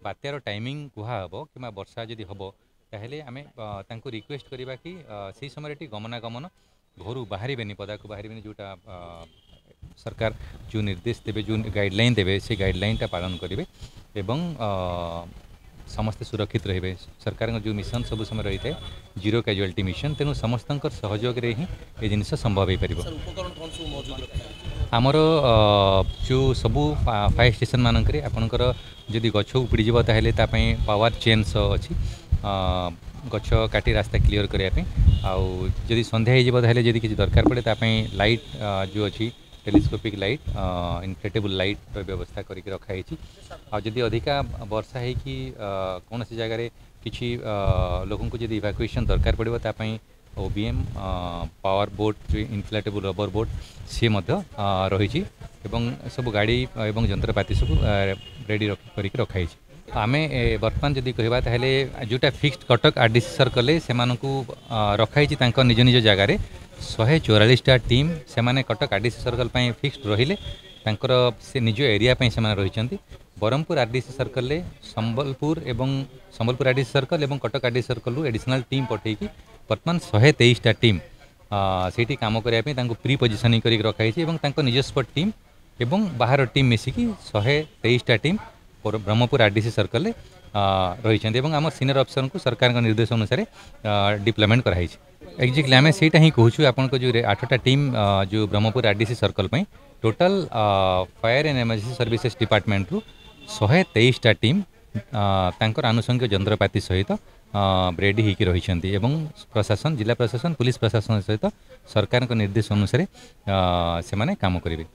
बात्यार timing कुहब कि वर्षा जदि हम ताहले आम रिक्वेस्ट करवा कि से समय गमनागमन घर बाहर पदा को बाहर जोटा सरकार जो निर्देश देवे जो गाइडलाइन देवे से गाइडलाइन पालन करेंगे एवं समस्ते सुरक्षित रे सरकार जो मिशन सब समय रही है जीरो कैजुअलिटी मिशन तेणु समस्त सहयोग ही ये जिन संभव हो पार आमर जो सबू फायर स्टेशन मानक आपणकर जदि गछ उपड़ी ताहले पावर चेन्स अच्छी गछ काटी रास्ता क्लीयर करने आदि संध्या हो जदि किसी दरकार पड़े ताप लाइट जो अच्छी टेलीस्कोपिक लाइट इनफ्लेटेबल लाइट व्यवस्था करके रखाई आदि अधिका वर्षा है कि कौन सी जगह किसी लोक को जब इवाकुएसन दरकार पड़ो तापाई ओबीएम पावर बोट जो इनफ्लेटेबल रबर बोट सी रही सब गाड़ी एवं जंत्रपाति सब रेडी करके रखाई आमे बर्तमान जदि कहबा ताहले जोटा फिक्स्ड कटक आरडीसी सर्कल से रखाई निज निज जगार 144टा टीम से कटक आरडीसी सर्कल फिक्स्ड रहिले से निज एरिया से रही ब्रह्मपुर आरडीसी सर्कल संबलपुर एवं संबलपुर आरडीसी सर्कल एवं Cuttack RDC circle additional team पठेकी बर्तमान 123टा टीम से काम करने प्री पोजिशनिंग कर रखाई निजस्व टीम एवं बाहर टीम मिसिकी 123टा टीम ब्रह्मपुर आरडीसी सर्कल रही आम सीनियर अफसर को सरकार निर्देश अनुसार डिप्लॉयमेंट कराई एक्जेक्टली आम से ही कहूँ आपन को जो 8टा टीम जो Brahmapur RDC circle total fire and emergency services department रु 123टा टीम तांकर आनुषंगिक जंत्रपाति सहित रेडी होकर रही प्रशासन जिला प्रशासन पुलिस प्रशासन सहित सरकार निर्देश अनुसार से काम करेंगे।